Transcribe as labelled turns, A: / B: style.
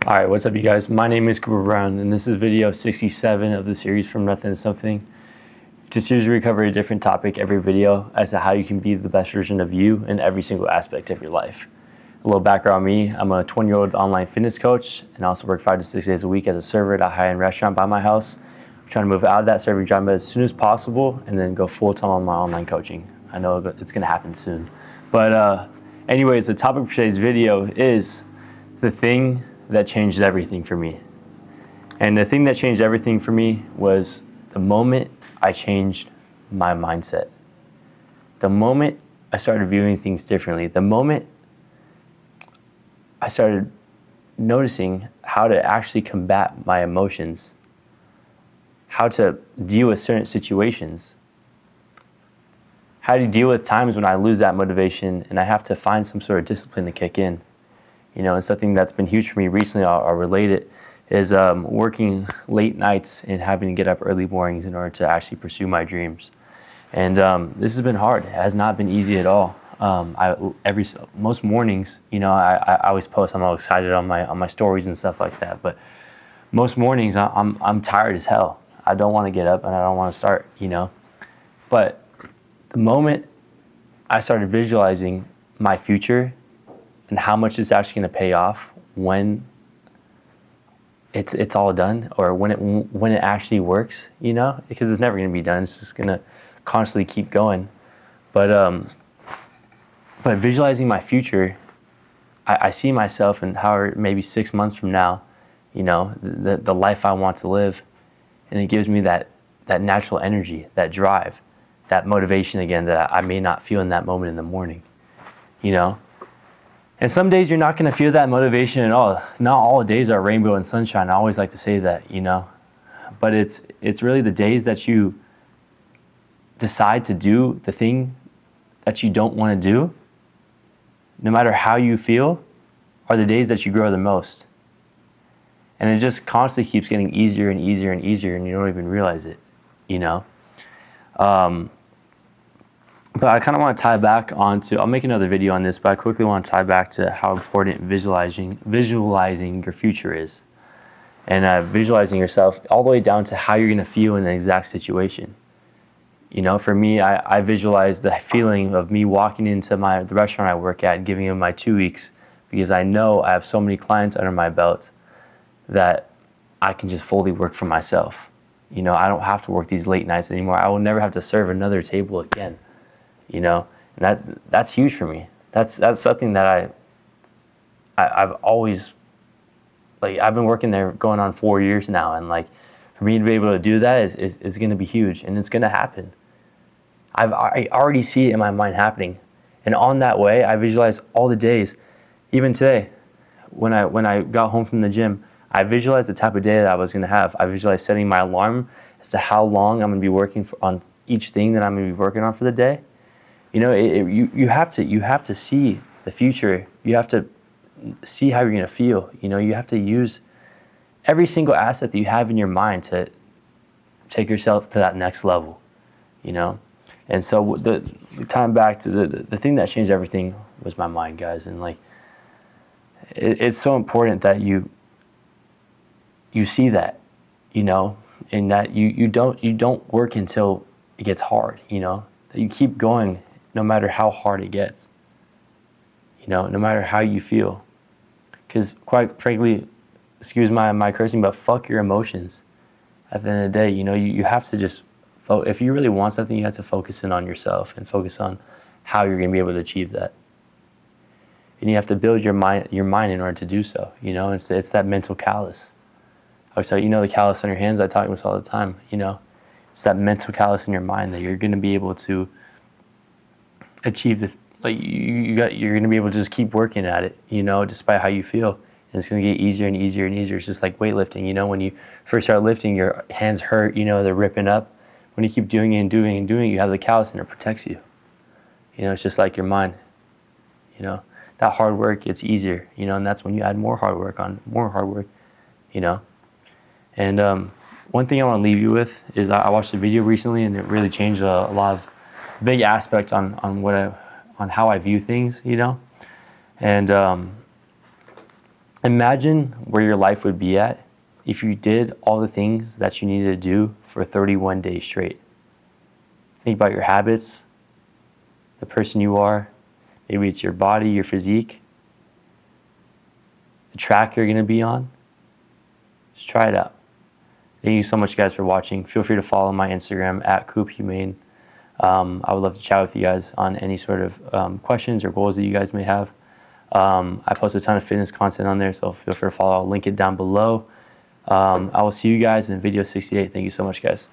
A: Alright, what's up you guys? My name is Cooper Brown and this is video 67 of the series From Nothing to Something. It's a series where we cover a different topic every video as to how you can be the best version of you in every single aspect of your life. A little background on me, I'm a 20-year-old online fitness coach and I also work 5 to 6 days a week as a server at a high-end restaurant by my house. I'm trying to move out of that serving job as soon as possible and then go full-time on my online coaching. I know it's going to happen soon. But anyways, the topic for today's video is the thing that changed everything for me. And the thing that changed everything for me was the moment I changed my mindset. The moment I started viewing things differently. The moment I started noticing how to actually combat my emotions, how to deal with certain situations, how to deal with times when I lose that motivation and I have to find some sort of discipline to kick in. You know, and something that's been huge for me recently, I'll relate it, is working late nights and having to get up early mornings in order to actually pursue my dreams. And this has been hard. It has not been easy at all. Most mornings, you know, I always post, I'm all excited on my stories and stuff like that. But most mornings, I'm tired as hell. I don't want to get up and I don't want to start, you know. But the moment I started visualizing my future and how much it's actually going to pay off when it's all done, or when it actually works, you know, because it's never going to be done. It's just going to constantly keep going. But visualizing my future, I see myself in maybe 6 months from now, you know, the life I want to live, and it gives me that natural energy, that drive, that motivation again that I may not feel in that moment in the morning, you know. And some days you're not going to feel that motivation at all. Not all days are rainbow and sunshine. I always like to say that, you know. But it's really the days that you decide to do the thing that you don't want to do, no matter how you feel, are the days that you grow the most. And it just constantly keeps getting easier and easier and easier, and you don't even realize it, you know. But I kind of want to tie back onto, I'll make another video on this, but I quickly want to tie back to how important visualizing your future is. And visualizing yourself all the way down to how you're going to feel in an exact situation. You know, for me, I visualize the feeling of me walking into the restaurant I work at and giving them my 2 weeks, because I know I have so many clients under my belt that I can just fully work for myself. You know, I don't have to work these late nights anymore. I will never have to serve another table again. You know, and that's huge for me. That's something that I've always, like, I've been working there going on 4 years now, and like for me to be able to do that is going to be huge, and it's going to happen. I already see it in my mind happening, and on that way I visualize all the days. Even today, when I got home from the gym, I visualized the type of day that I was going to have. I visualized setting my alarm as to how long I'm going to be working on each thing that I'm going to be working on for the day. You know, you have to see the future. You have to see how you're going to feel. You know, you have to use every single asset that you have in your mind to take yourself to that next level, you know. And so the time back to the thing that changed everything was my mind, guys. And like, it's so important that you see that, you know, and that you don't work until it gets hard, you know, that you keep going no matter how hard it gets, you know, no matter how you feel. Because quite frankly, excuse my cursing, but fuck your emotions. At the end of the day, you know, you have to just, if you really want something, you have to focus in on yourself and focus on how you're going to be able to achieve that. And you have to build your mind in order to do so, you know. It's that mental callus. So, you know, the callus on your hands, I talk about this all the time, you know. It's that mental callus in your mind that you're going to be able to achieve you're going to be able to just keep working at it, you know, despite how you feel. And it's going to get easier and easier and easier. It's just like weightlifting, you know. When you first start lifting, your hands hurt, you know, they're ripping up. When you keep doing it and doing it and doing it, you have the callus and it protects you. You know, it's just like your mind, you know. That hard work gets easier, you know, and that's when you add more hard work, you know. And one thing I want to leave you with is I watched a video recently, and it really changed a lot of big aspects on how I view things, you know. And Imagine where your life would be at if you did all the things that you needed to do for 31 days straight. Think about your habits, the person you are. Maybe it's your body, your physique, the track you're going to be on. Just try it out. Thank you so much, guys, for watching. Feel free to follow my Instagram at CoopHumane. I would love to chat with you guys on any sort of questions or goals that you guys may have. I post a ton of fitness content on there, so feel free to follow. I'll link it down below. I will see you guys in video 68. Thank you so much, guys.